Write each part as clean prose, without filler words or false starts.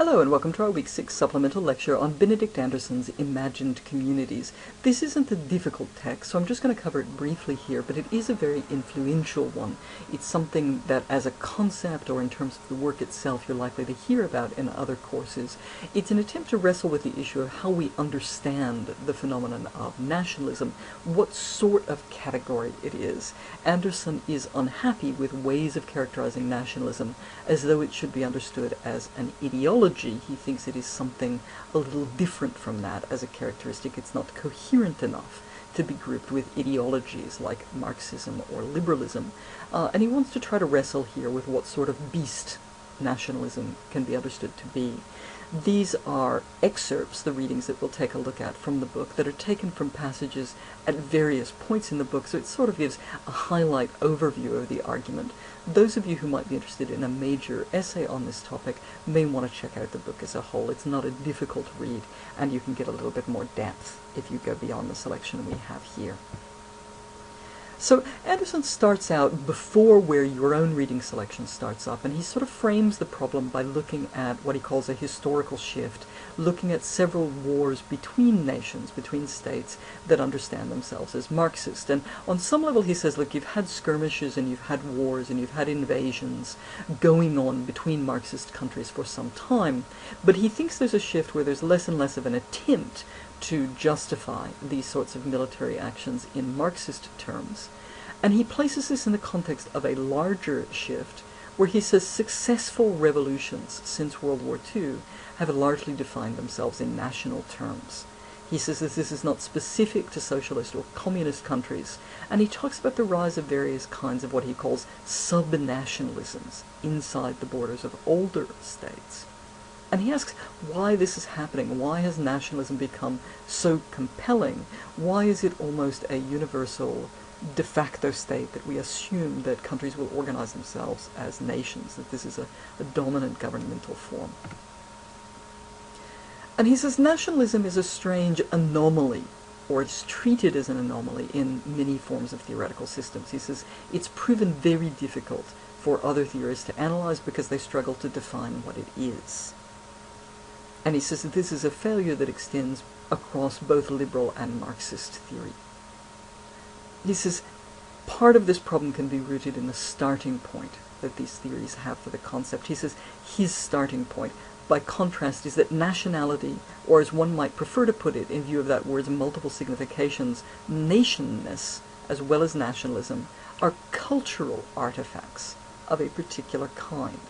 Hello and welcome to our Week 6 supplemental lecture on Benedict Anderson's Imagined Communities. This isn't a difficult text, so I'm just going to cover it briefly here, but it is a very influential one. It's something that as a concept or in terms of the work itself you're likely to hear about in other courses. It's an attempt to wrestle with the issue of how we understand the phenomenon of nationalism, what sort of category it is. Anderson is unhappy with ways of characterizing nationalism as though it should be understood as an ideology. He thinks it is something a little different from that as a characteristic. It's not coherent enough to be grouped with ideologies like Marxism or liberalism. And he wants to try to wrestle here with what sort of beast nationalism can be understood to be. These are excerpts, the readings that we'll take a look at from the book, that are taken from passages at various points in the book, so it sort of gives a highlight overview of the argument. Those of you who might be interested in a major essay on this topic may want to check out the book as a whole. It's not a difficult read, and you can get a little bit more depth if you go beyond the selection we have here. So Anderson starts out before where your own reading selection starts up, and he sort of frames the problem by looking at what he calls a historical shift, looking at several wars between nations, between states, that understand themselves as Marxist. And on some level he says, look, you've had skirmishes and you've had wars and you've had invasions going on between Marxist countries for some time, but he thinks there's a shift where there's less and less of an attempt to justify these sorts of military actions in Marxist terms. And he places this in the context of a larger shift where he says successful revolutions since World War II have largely defined themselves in national terms. He says that this is not specific to socialist or communist countries, and he talks about the rise of various kinds of what he calls sub-nationalisms inside the borders of older states. And he asks why this is happening. Why has nationalism become so compelling? Why is it almost a universal de facto state that we assume that countries will organize themselves as nations, that this is a dominant governmental form? And he says nationalism is a strange anomaly, or it's treated as an anomaly in many forms of theoretical systems. He says it's proven very difficult for other theorists to analyze because they struggle to define what it is. And he says that this is a failure that extends across both liberal and Marxist theory. He says part of this problem can be rooted in the starting point that these theories have for the concept. He says his starting point, by contrast, is that nationality, or as one might prefer to put it in view of that word's multiple significations, nationness, as well as nationalism, are cultural artifacts of a particular kind.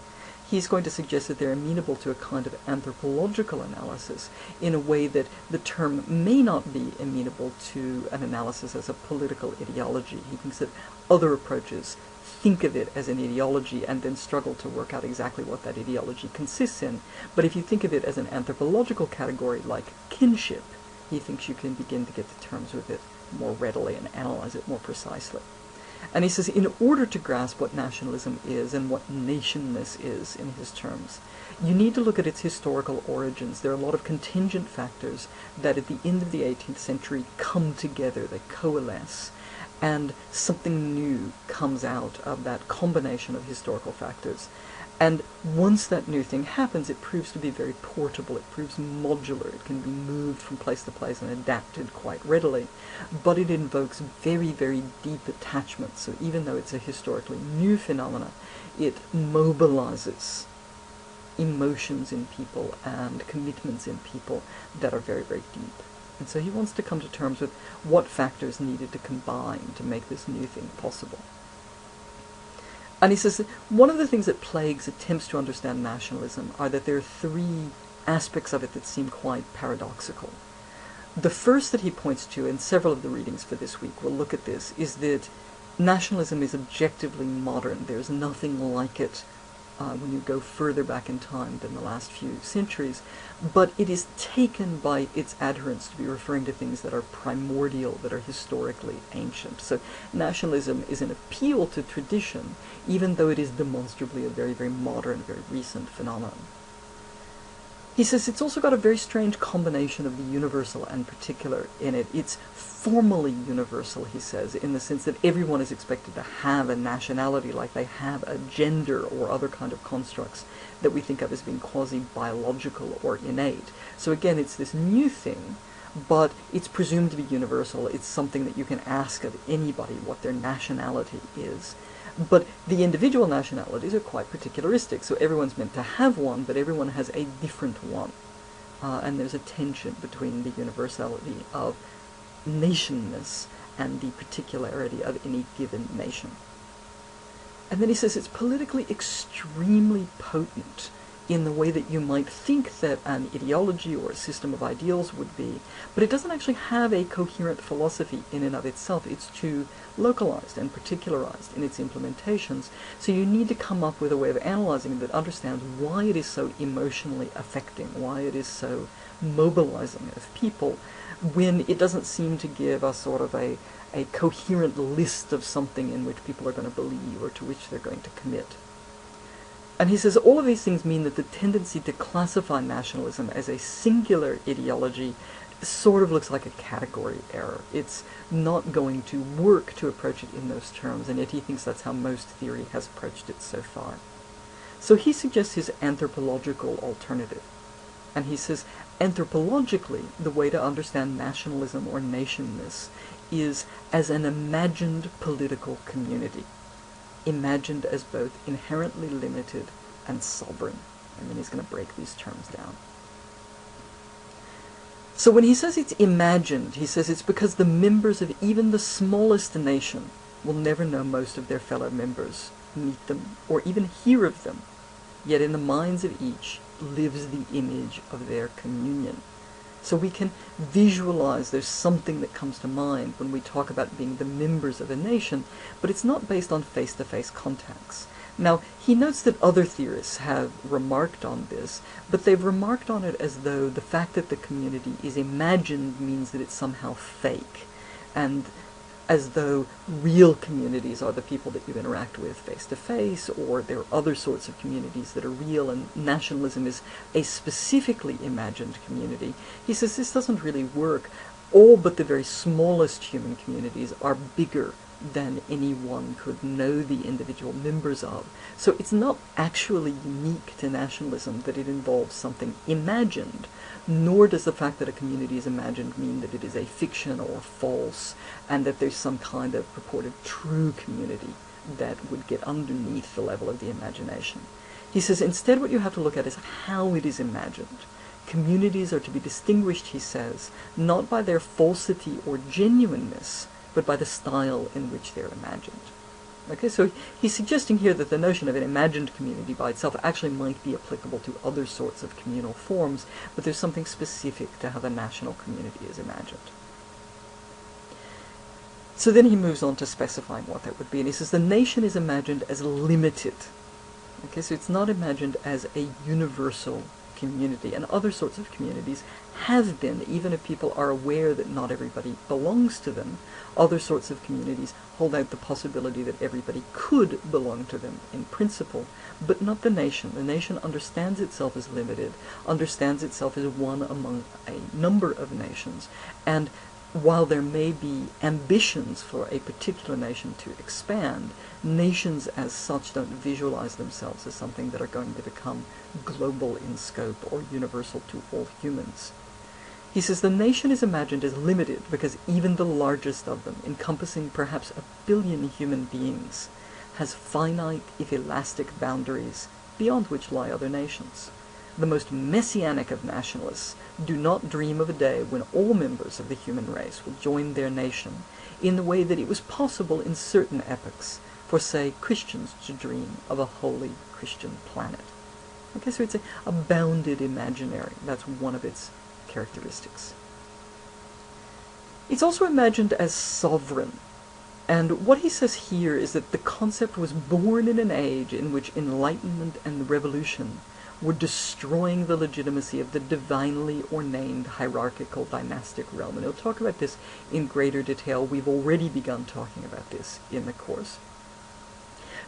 He's going to suggest that they're amenable to a kind of anthropological analysis in a way that the term may not be amenable to an analysis as a political ideology. He thinks that other approaches think of it as an ideology and then struggle to work out exactly what that ideology consists in. But if you think of it as an anthropological category like kinship, he thinks you can begin to get to terms with it more readily and analyze it more precisely. And he says in order to grasp what nationalism is and what nationness is in his terms, you need to look at its historical origins. There are a lot of contingent factors that at the end of the 18th century come together, they coalesce, and something new comes out of that combination of historical factors. And once that new thing happens, it proves to be very portable, it proves modular, it can be moved from place to place and adapted quite readily. But it invokes very, very deep attachment, so even though it's a historically new phenomena, it mobilizes emotions in people and commitments in people that are very, very deep. And so he wants to come to terms with what factors needed to combine to make this new thing possible. And he says that one of the things that plagues attempts to understand nationalism are that there are three aspects of it that seem quite paradoxical. The first that he points to, and several of the readings for this week will look at this, is that nationalism is objectively modern. There's nothing like it when you go further back in time than the last few centuries, but it is taken by its adherents to be referring to things that are primordial, that are historically ancient. So nationalism is an appeal to tradition, even though it is demonstrably a very, very modern, very recent phenomenon. He says it's also got a very strange combination of the universal and particular in it. It's formally universal, he says, in the sense that everyone is expected to have a nationality, like they have a gender or other kind of constructs that we think of as being quasi-biological or innate. So again, it's this new thing, but it's presumed to be universal. It's something that you can ask of anybody what their nationality is. But the individual nationalities are quite particularistic, so everyone's meant to have one, but everyone has a different one. And there's a tension between the universality of nationness and the particularity of any given nation. And then he says it's politically extremely potent in the way that you might think that an ideology or a system of ideals would be, but it doesn't actually have a coherent philosophy in and of itself. It's too localized and particularized in its implementations, so you need to come up with a way of analyzing it that understands why it is so emotionally affecting, why it is so mobilizing of people, when it doesn't seem to give us sort of a coherent list of something in which people are going to believe or to which they're going to commit. And he says all of these things mean that the tendency to classify nationalism as a singular ideology sort of looks like a category error. It's not going to work to approach it in those terms, and yet he thinks that's how most theory has approached it so far. So he suggests his anthropological alternative. And he says, anthropologically, the way to understand nationalism or nationness is as an imagined political community, imagined as both inherently limited and sovereign. And then he's going to break these terms down. So when he says it's imagined, he says it's because the members of even the smallest nation will never know most of their fellow members, meet them, or even hear of them, yet in the minds of each lives the image of their communion. So we can visualize there's something that comes to mind when we talk about being the members of a nation, but it's not based on face-to-face contacts. Now, he notes that other theorists have remarked on this, but they've remarked on it as though the fact that the community is imagined means that it's somehow fake, and as though real communities are the people that you interact with face-to-face, or there are other sorts of communities that are real, and nationalism is a specifically imagined community. He says this doesn't really work. All but the very smallest human communities are bigger than anyone could know the individual members of. So it's not actually unique to nationalism that it involves something imagined, nor does the fact that a community is imagined mean that it is a fiction or false, and that there's some kind of purported true community that would get underneath the level of the imagination. He says instead what you have to look at is how it is imagined. Communities are to be distinguished, he says, not by their falsity or genuineness, but by the style in which they're imagined. Okay, so he's suggesting here that the notion of an imagined community by itself actually might be applicable to other sorts of communal forms, but there's something specific to how the national community is imagined. So then he moves on to specifying what that would be, and he says the nation is imagined as limited. Okay, so it's not imagined as a universal community, and other sorts of communities have been, even if people are aware that not everybody belongs to them. Other sorts of communities hold out the possibility that everybody could belong to them in principle, but not the nation. The nation understands itself as limited, understands itself as one among a number of nations, and while there may be ambitions for a particular nation to expand, nations as such don't visualize themselves as something that are going to become global in scope or universal to all humans. He says the nation is imagined as limited because even the largest of them, encompassing perhaps 1 billion human beings, has finite, if elastic, boundaries beyond which lie other nations. The most messianic of nationalists do not dream of a day when all members of the human race will join their nation in the way that it was possible in certain epochs for, say, Christians to dream of a holy Christian planet. Okay, so it's a bounded imaginary. That's one of its characteristics. It's also imagined as sovereign. And what he says here is that the concept was born in an age in which Enlightenment and revolution were destroying the legitimacy of the divinely ordained hierarchical dynastic realm. And he'll talk about this in greater detail. We've already begun talking about this in the course.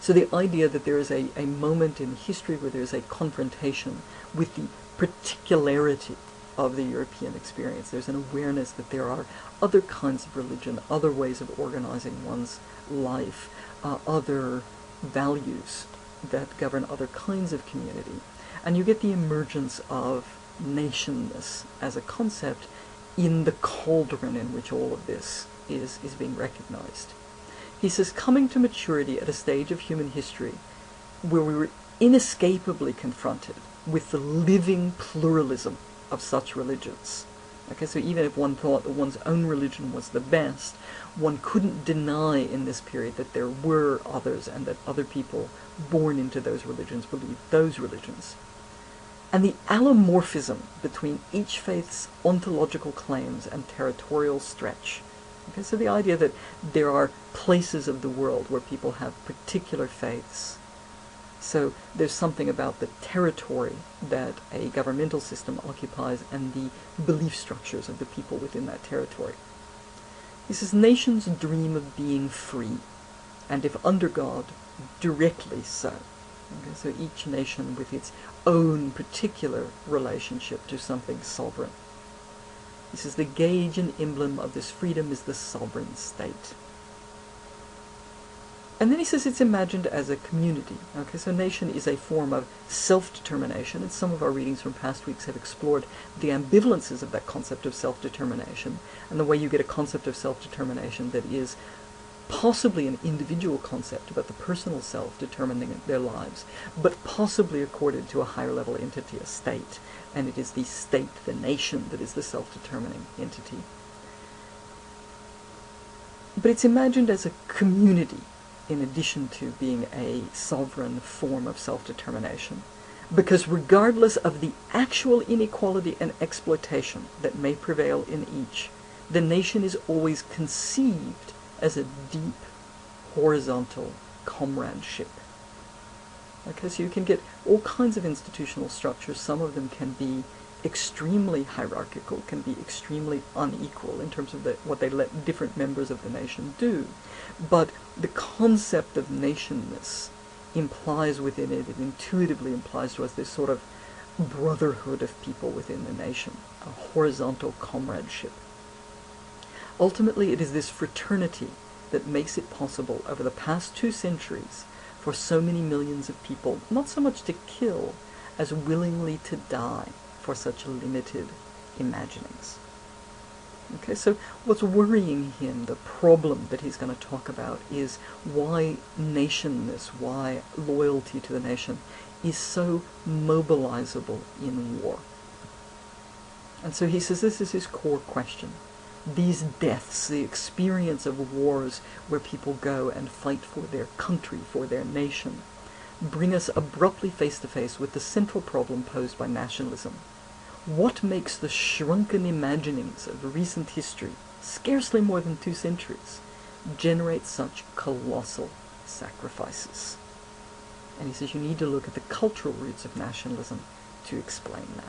So the idea that there is a moment in history where there is a confrontation with the particularity of the European experience. There's an awareness that there are other kinds of religion, other ways of organizing one's life, other values that govern other kinds of community. And you get the emergence of nationness as a concept in the cauldron in which all of this is being recognized. He says, coming to maturity at a stage of human history where we were inescapably confronted with the living pluralism of such religions. Okay, so even if one thought that one's own religion was the best, one couldn't deny in this period that there were others and that other people born into those religions believed those religions. And the allomorphism between each faith's ontological claims and territorial stretch. Okay, so the idea that there are places of the world where people have particular faiths. So there's something about the territory that a governmental system occupies and the belief structures of the people within that territory. He says, nations dream of being free, and if under God, directly so. Okay, so each nation with its own particular relationship to something sovereign. He says, the gauge and emblem of this freedom is the sovereign state. And then he says it's imagined as a community. Okay, so nation is a form of self-determination, and some of our readings from past weeks have explored the ambivalences of that concept of self-determination, and the way you get a concept of self-determination that is possibly an individual concept about the personal self determining their lives, but possibly accorded to a higher level entity, a state, and it is the state, the nation, that is the self-determining entity. But it's imagined as a community, in addition to being a sovereign form of self-determination, because regardless of the actual inequality and exploitation that may prevail in each, the nation is always conceived as a deep, horizontal comradeship. Okay, so you can get all kinds of institutional structures. Some of them can be extremely hierarchical, can be extremely unequal in terms of what they let different members of the nation do. But the concept of nationness implies within it intuitively implies to us this sort of brotherhood of people within the nation, a horizontal comradeship. Ultimately, it is this fraternity that makes it possible over the past 2 centuries for so many millions of people, not so much to kill as willingly to die for such limited imaginings. Okay, so what's worrying him, the problem that he's going to talk about, is why nationness, why loyalty to the nation is so mobilizable in war. And so he says this is his core question. These deaths, the experience of wars where people go and fight for their country, for their nation, bring us abruptly face to face with the central problem posed by nationalism. What makes the shrunken imaginings of recent history, scarcely more than 2 centuries, generate such colossal sacrifices? And he says you need to look at the cultural roots of nationalism to explain that.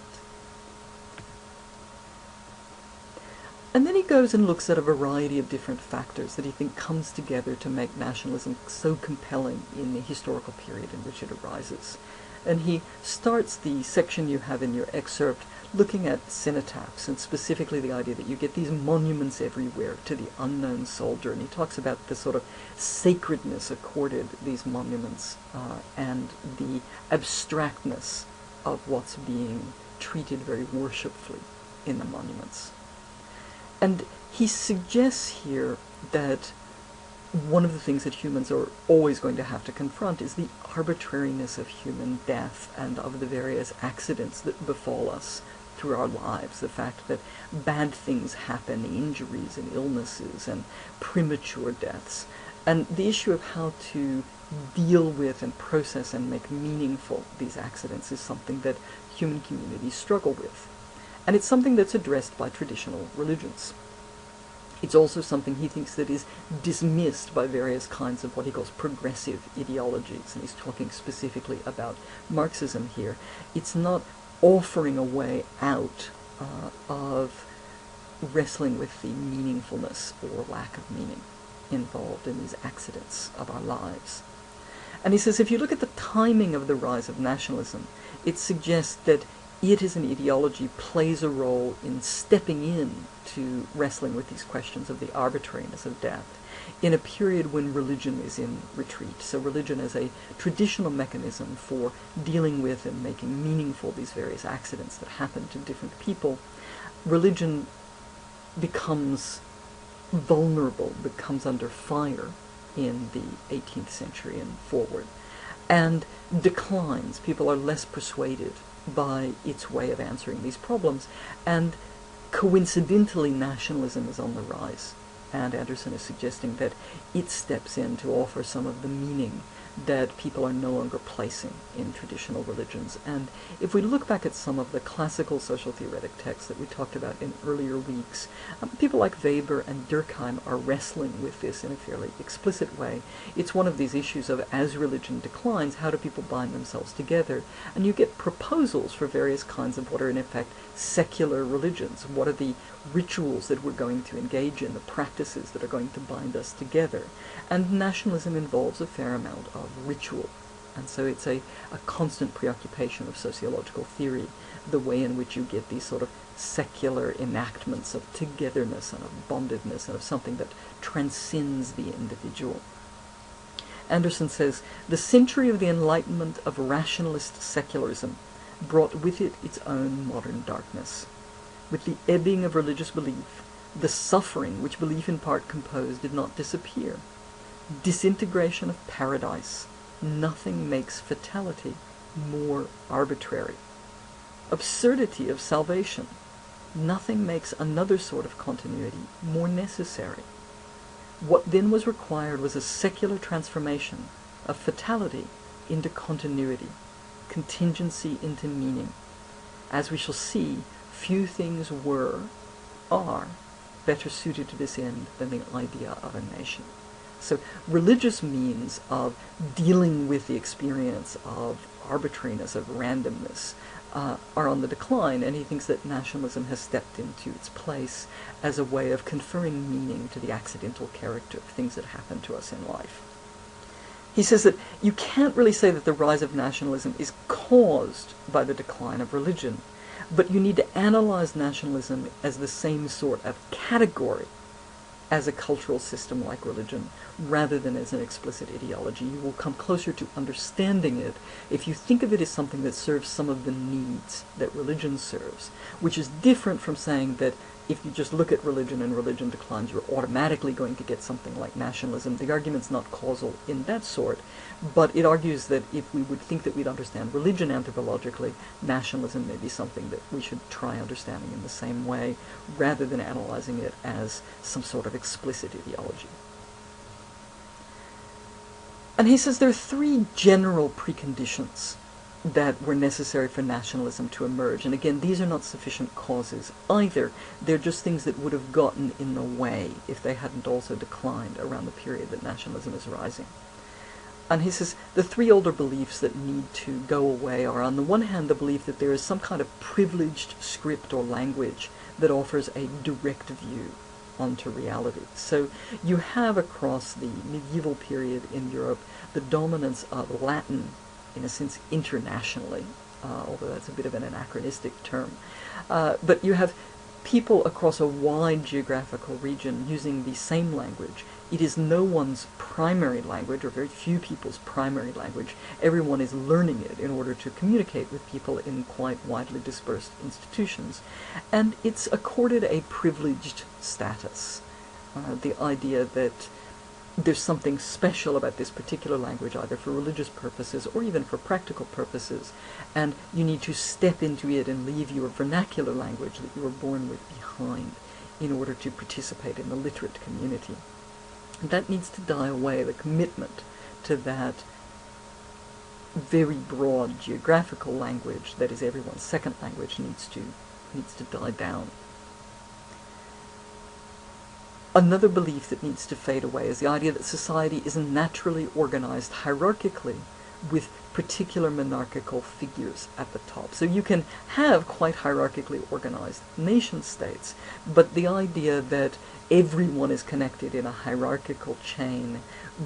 And then he goes and looks at a variety of different factors that he thinks comes together to make nationalism so compelling in the historical period in which it arises. And he starts the section you have in your excerpt looking at cenotaphs, and specifically the idea that you get these monuments everywhere to the unknown soldier. And he talks about the sort of sacredness accorded these monuments and the abstractness of what's being treated very worshipfully in the monuments. And he suggests here that one of the things that humans are always going to have to confront is the arbitrariness of human death and of the various accidents that befall us through our lives. The fact that bad things happen, injuries and illnesses and premature deaths. And the issue of how to deal with and process and make meaningful these accidents is something that human communities struggle with. And it's something that's addressed by traditional religions. It's also something he thinks that is dismissed by various kinds of what he calls progressive ideologies, and he's talking specifically about Marxism here. It's not offering a way out of wrestling with the meaningfulness or lack of meaning involved in these accidents of our lives. And he says if you look at the timing of the rise of nationalism, it suggests that it as an ideology plays a role in stepping in to wrestling with these questions of the arbitrariness of death in a period when religion is in retreat. So religion as a traditional mechanism for dealing with and making meaningful these various accidents that happen to different people, religion becomes vulnerable, becomes under fire in the 18th century and forward, and declines. People are less persuaded by its way of answering these problems, and coincidentally nationalism is on the rise, and Anderson is suggesting that it steps in to offer some of the meaning that people are no longer placing in traditional religions. And if we look back at some of the classical social theoretic texts that we talked about in earlier weeks, people like Weber and Durkheim are wrestling with this in a fairly explicit way. It's one of these issues of, as religion declines, how do people bind themselves together? And you get proposals for various kinds of what are in effect secular religions. What are the rituals that we're going to engage in, the practices that are going to bind us together? And nationalism involves a fair amount of ritual. And so it's a constant preoccupation of sociological theory, the way in which you get these sort of secular enactments of togetherness and of bondedness and of something that transcends the individual. Anderson says, the century of the Enlightenment of rationalist secularism brought with it its own modern darkness. With the ebbing of religious belief, the suffering which belief in part composed did not disappear. Disintegration of paradise. Nothing makes fatality more arbitrary. Absurdity of salvation. Nothing makes another sort of continuity more necessary. What then was required was a secular transformation of fatality into continuity, contingency into meaning. As we shall see, few things are better suited to this end than the idea of a nation. So religious means of dealing with the experience of arbitrariness, of randomness, are on the decline, and he thinks that nationalism has stepped into its place as a way of conferring meaning to the accidental character of things that happen to us in life. He says that you can't really say that the rise of nationalism is caused by the decline of religion, but you need to analyze nationalism as the same sort of category as a cultural system like religion, rather than as an explicit ideology. You will come closer to understanding it if you think of it as something that serves some of the needs that religion serves, which is different from saying that if you just look at religion and religion declines, you're automatically going to get something like nationalism. The argument's not causal in that sort, but it argues that if we would think that we'd understand religion anthropologically, nationalism may be something that we should try understanding in the same way, rather than analyzing it as some sort of explicit ideology. And he says there are three general preconditions that were necessary for nationalism to emerge. And again, these are not sufficient causes either. They're just things that would have gotten in the way if they hadn't also declined around the period that nationalism is rising. And he says the three older beliefs that need to go away are, on the one hand, the belief that there is some kind of privileged script or language that offers a direct view onto reality. So you have across the medieval period in Europe the dominance of Latin, in a sense, internationally, although that's a bit of an anachronistic term. But you have people across a wide geographical region using the same language. It is no one's primary language, or very few people's primary language. Everyone is learning it in order to communicate with people in quite widely dispersed institutions. And it's accorded a privileged status. The idea that there's something special about this particular language, either for religious purposes or even for practical purposes, and you need to step into it and leave your vernacular language that you were born with behind in order to participate in the literate community. And that needs to die away. The commitment to that very broad geographical language that is everyone's second language needs to die down. Another belief that needs to fade away is the idea that society is naturally organized hierarchically, with particular monarchical figures at the top. So you can have quite hierarchically organized nation states, but the idea that everyone is connected in a hierarchical chain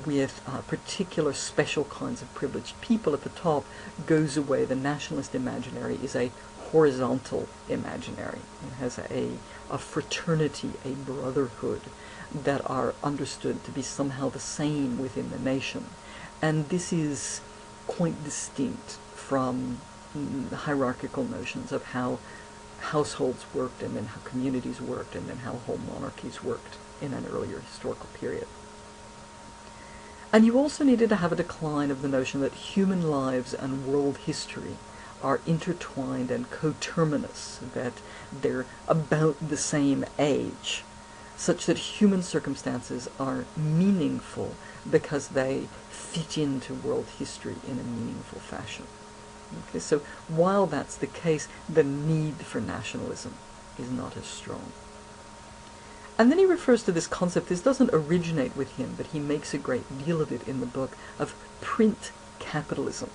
with particular special kinds of privileged people at the top goes away. The nationalist imaginary is a horizontal imaginary. It has a fraternity, a brotherhood that are understood to be somehow the same within the nation. And this is quite distinct from hierarchical notions of how households worked and then how communities worked and then how whole monarchies worked in an earlier historical period. And you also needed to have a decline of the notion that human lives and world history are intertwined and coterminous, that they're about the same age, such that human circumstances are meaningful because they fit into world history in a meaningful fashion. Okay, so while that's the case, the need for nationalism is not as strong. And then he refers to this concept. This doesn't originate with him, but he makes a great deal of it in the book, of print capitalism.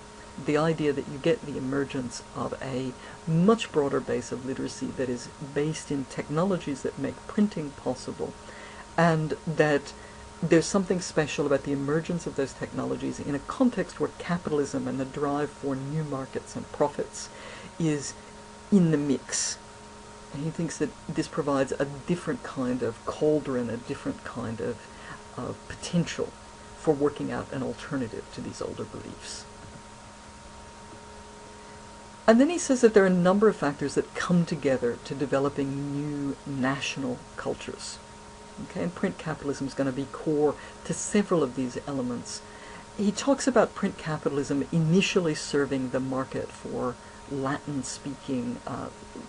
The idea that you get the emergence of a much broader base of literacy that is based in technologies that make printing possible, and that there's something special about the emergence of those technologies in a context where capitalism and the drive for new markets and profits is in the mix. And he thinks that this provides a different kind of cauldron, a different kind of potential for working out an alternative to these older beliefs. And then he says that there are a number of factors that come together to developing new national cultures. Okay, and print capitalism is going to be core to several of these elements. He talks about print capitalism initially serving the market for Latin-speaking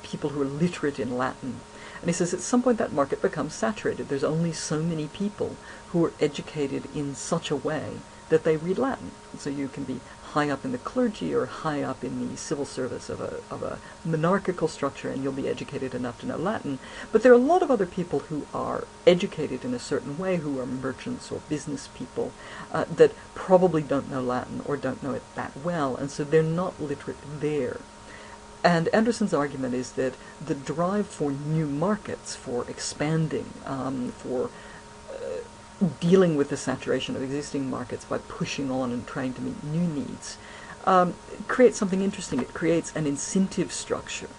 people who are literate in Latin. And he says at some point that market becomes saturated. There's only so many people who are educated in such a way that they read Latin. So you can be high up in the clergy or high up in the civil service of a monarchical structure, and you'll be educated enough to know Latin. But there are a lot of other people who are educated in a certain way, who are merchants or business people, that probably don't know Latin or don't know it that well, and so they're not literate there. And Anderson's argument is that the drive for new markets, for expanding, for dealing with the saturation of existing markets by pushing on and trying to meet new needs, creates something interesting. It creates an incentive structure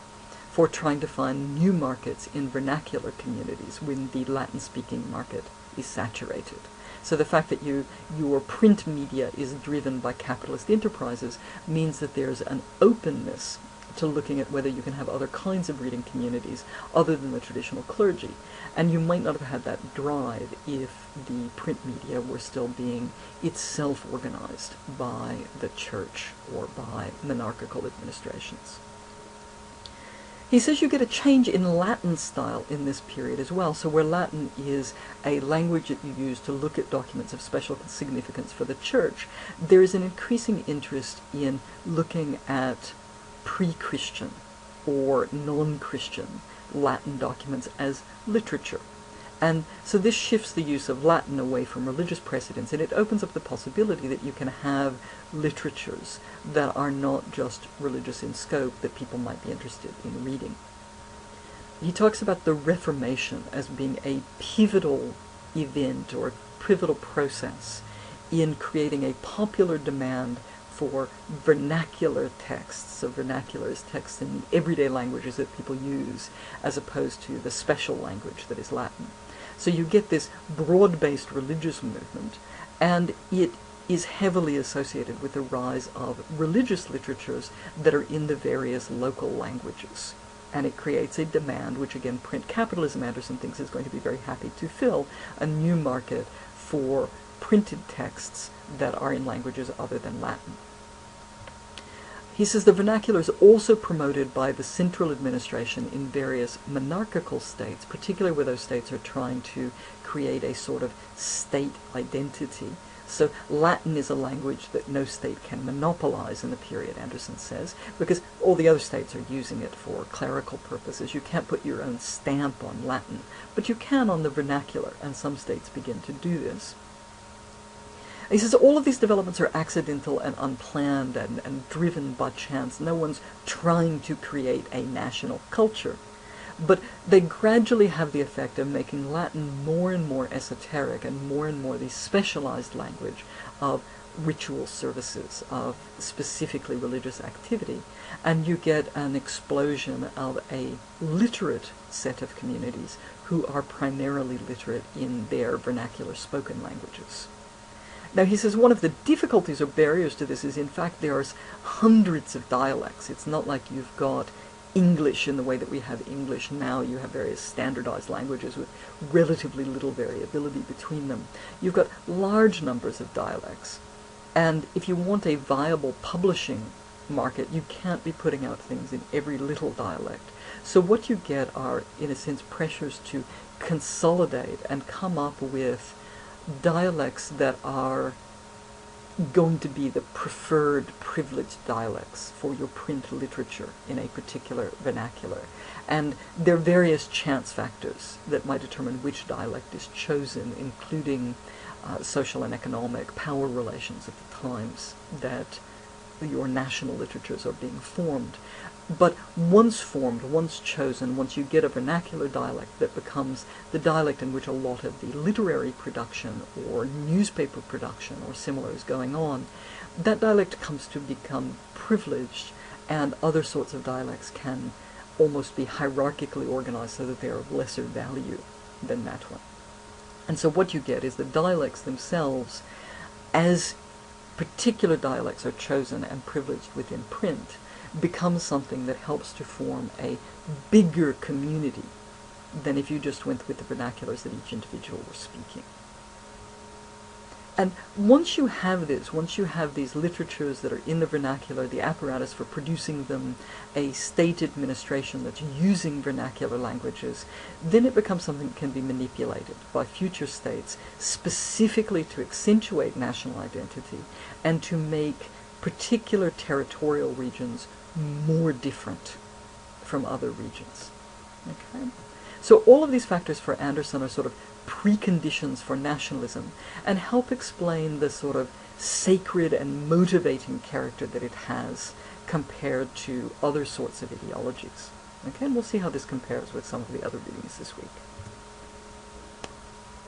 for trying to find new markets in vernacular communities when the Latin-speaking market is saturated. So the fact that your print media is driven by capitalist enterprises means that there's an openness to looking at whether you can have other kinds of reading communities other than the traditional clergy. And you might not have had that drive if the print media were still being itself organized by the church or by monarchical administrations. He says you get a change in Latin style in this period as well. So where Latin is a language that you use to look at documents of special significance for the church, there is an increasing interest in looking at pre-Christian or non-Christian Latin documents as literature. And so this shifts the use of Latin away from religious precedents, and it opens up the possibility that you can have literatures that are not just religious in scope, that people might be interested in reading. He talks about the Reformation as being a pivotal event or pivotal process in creating a popular demand for vernacular texts. So vernacular is texts in the everyday languages that people use, as opposed to the special language that is Latin. So you get this broad-based religious movement, and it is heavily associated with the rise of religious literatures that are in the various local languages. And it creates a demand, which again print capitalism, Anderson thinks, is going to be very happy to fill, a new market for printed texts that are in languages other than Latin. He says the vernacular is also promoted by the central administration in various monarchical states, particularly where those states are trying to create a sort of state identity. So Latin is a language that no state can monopolize in the period, Anderson says, because all the other states are using it for clerical purposes. You can't put your own stamp on Latin, but you can on the vernacular, and some states begin to do this. He says all of these developments are accidental and unplanned and driven by chance. No one's trying to create a national culture. But they gradually have the effect of making Latin more and more esoteric and more the specialized language of ritual services, of specifically religious activity. And you get an explosion of a literate set of communities who are primarily literate in their vernacular spoken languages. Now, he says one of the difficulties or barriers to this is, in fact, there's hundreds of dialects. It's not like you've got English in the way that we have English now. You have various standardized languages with relatively little variability between them. You've got large numbers of dialects. And if you want a viable publishing market, you can't be putting out things in every little dialect. So what you get are, in a sense, pressures to consolidate and come up with dialects that are going to be the preferred, privileged dialects for your print literature in a particular vernacular. And there are various chance factors that might determine which dialect is chosen, including social and economic power relations at the times that your national literatures are being formed. But once formed, once chosen, once you get a vernacular dialect that becomes the dialect in which a lot of the literary production or newspaper production or similar is going on, that dialect comes to become privileged, and other sorts of dialects can almost be hierarchically organized so that they are of lesser value than that one. And so what you get is the dialects themselves, as particular dialects are chosen and privileged within print, becomes something that helps to form a bigger community than if you just went with the vernaculars that each individual was speaking. And once you have this, once you have these literatures that are in the vernacular, the apparatus for producing them, a state administration that's using vernacular languages, then it becomes something that can be manipulated by future states specifically to accentuate national identity and to make particular territorial regions more different from other regions. Okay? So all of these factors for Anderson are sort of preconditions for nationalism and help explain the sort of sacred and motivating character that it has compared to other sorts of ideologies. Okay, and we'll see how this compares with some of the other readings this week.